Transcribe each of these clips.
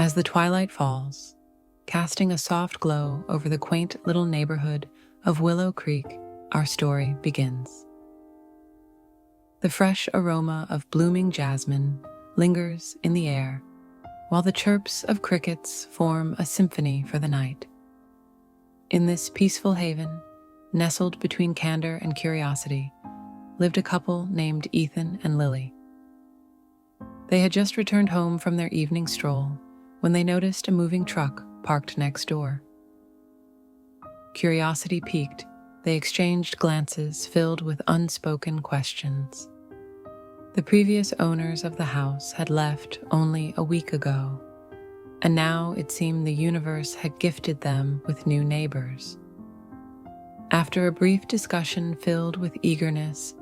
As the twilight falls, casting a soft glow over the quaint little neighborhood of Willow Creek, our story begins. The fresh aroma of blooming jasmine lingers in the air, while the chirps of crickets form a symphony for the night. In this peaceful haven, nestled between candor and curiosity, lived a couple named Ethan and Lily. They had just returned home from their evening stroll when they noticed a moving truck parked next door. Curiosity piqued, they exchanged glances filled with unspoken questions. The previous owners of the house had left only a week ago, and now it seemed the universe had gifted them with new neighbors. After a brief discussion filled with eagerness,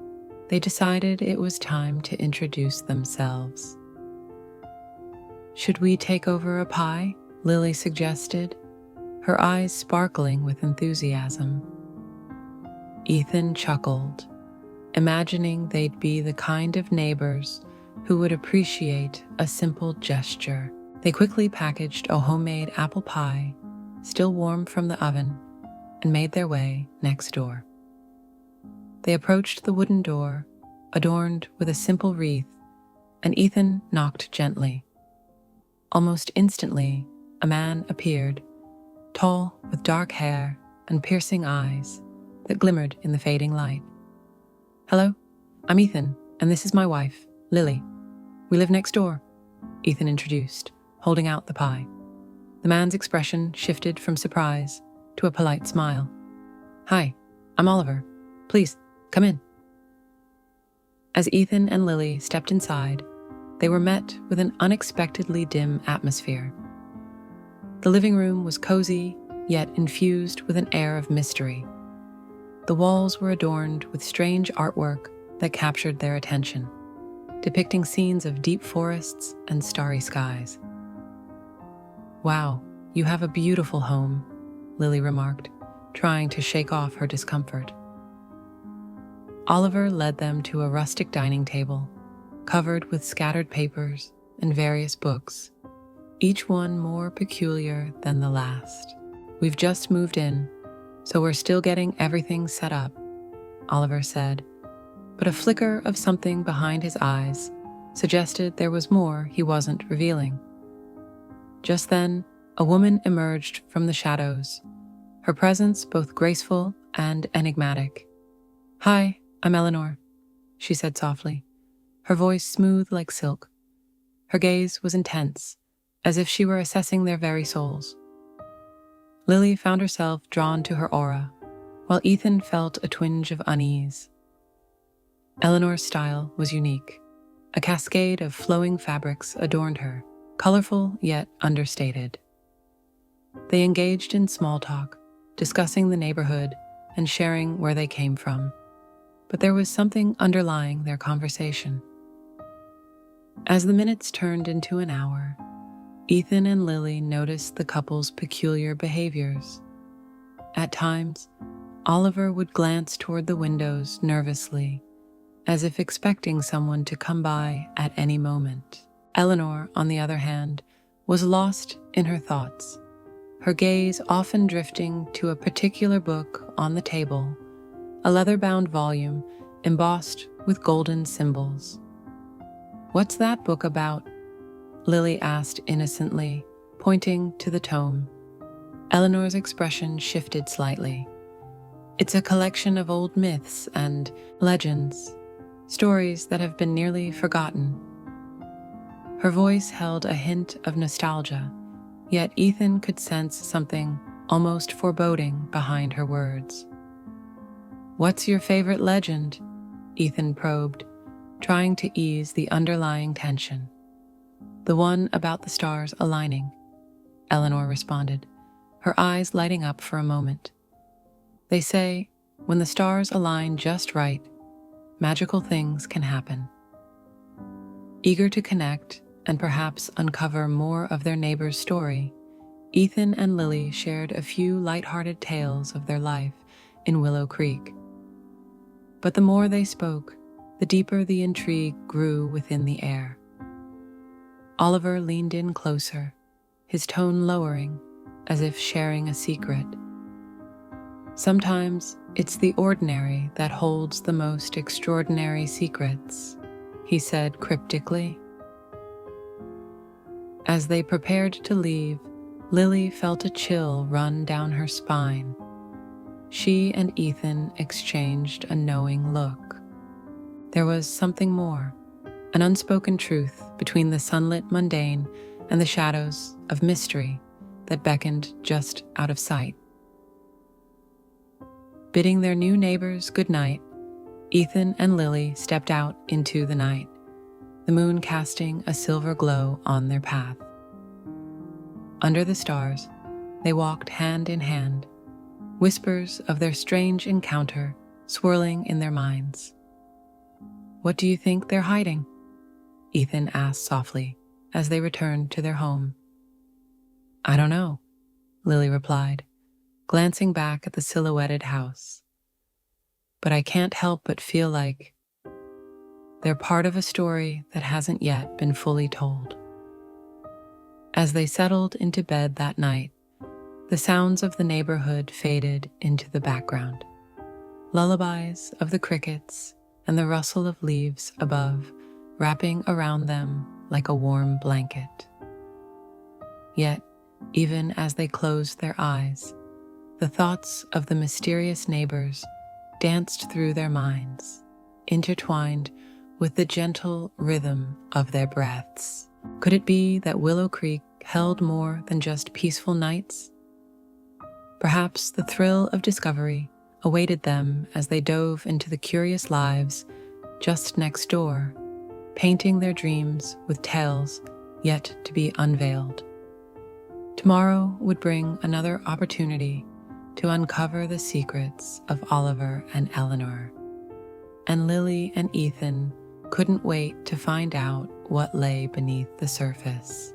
they decided it was time to introduce themselves. "Should we take over a pie?" Lily suggested, her eyes sparkling with enthusiasm. Ethan chuckled, imagining they'd be the kind of neighbors who would appreciate a simple gesture. They quickly packaged a homemade apple pie, still warm from the oven, and made their way next door. They approached the wooden door, adorned with a simple wreath, and Ethan knocked gently. Almost instantly, a man appeared, tall with dark hair and piercing eyes that glimmered in the fading light. "Hello, I'm Ethan, and this is my wife, Lily. We live next door," Ethan introduced, holding out the pie. The man's expression shifted from surprise to a polite smile. "Hi, I'm Oliver. Please, come in." As Ethan and Lily stepped inside, they were met with an unexpectedly dim atmosphere. The living room was cozy, yet infused with an air of mystery. The walls were adorned with strange artwork that captured their attention, depicting scenes of deep forests and starry skies. "Wow, you have a beautiful home," Lily remarked, trying to shake off her discomfort. Oliver led them to a rustic dining table, covered with scattered papers and various books, each one more peculiar than the last. "We've just moved in, so we're still getting everything set up," Oliver said, but a flicker of something behind his eyes suggested there was more he wasn't revealing. Just then, a woman emerged from the shadows, her presence both graceful and enigmatic. "Hi, I'm Eleanor," she said softly, her voice smooth like silk. Her gaze was intense, as if she were assessing their very souls. Lily found herself drawn to her aura, while Ethan felt a twinge of unease. Eleanor's style was unique. A cascade of flowing fabrics adorned her, colorful yet understated. They engaged in small talk, discussing the neighborhood and sharing where they came from, but there was something underlying their conversation. As the minutes turned into an hour, Ethan and Lily noticed the couple's peculiar behaviors. At times, Oliver would glance toward the windows nervously, as if expecting someone to come by at any moment. Eleanor, on the other hand, was lost in her thoughts, her gaze often drifting to a particular book on the table, a leather-bound volume embossed with golden symbols. "What's that book about?" Lily asked innocently, pointing to the tome. Eleanor's expression shifted slightly. "It's a collection of old myths and legends, stories that have been nearly forgotten." Her voice held a hint of nostalgia, yet Ethan could sense something almost foreboding behind her words. "What's your favorite legend?" Ethan probed, trying to ease the underlying tension. "The one about the stars aligning," Eleanor responded, her eyes lighting up for a moment. "They say, when the stars align just right, magical things can happen." Eager to connect and perhaps uncover more of their neighbor's story, Ethan and Lily shared a few lighthearted tales of their life in Willow Creek. But the more they spoke, the deeper the intrigue grew within the air. Oliver leaned in closer, his tone lowering, as if sharing a secret. Sometimes it's the ordinary that holds the most extraordinary secrets, he said cryptically. As they prepared to leave, Lily felt a chill run down her spine. She and Ethan exchanged a knowing look. There was something more, an unspoken truth between the sunlit mundane and the shadows of mystery that beckoned just out of sight. Bidding their new neighbors good night, Ethan and Lily stepped out into the night, the moon casting a silver glow on their path. Under the stars, they walked hand in hand, whispers of their strange encounter swirling in their minds. "What do you think they're hiding?" Ethan asked softly as they returned to their home. "I don't know," Lily replied, glancing back at the silhouetted house. "But I can't help but feel like they're part of a story that hasn't yet been fully told." As they settled into bed that night, the sounds of the neighborhood faded into the background. Lullabies of the crickets and the rustle of leaves above wrapping around them like a warm blanket. Yet, even as they closed their eyes, the thoughts of the mysterious neighbors danced through their minds, intertwined with the gentle rhythm of their breaths. Could it be that Willow Creek held more than just peaceful nights? Perhaps the thrill of discovery awaited them as they dove into the curious lives just next door, painting their dreams with tales yet to be unveiled. Tomorrow would bring another opportunity to uncover the secrets of Oliver and Eleanor, and Lily and Ethan couldn't wait to find out what lay beneath the surface.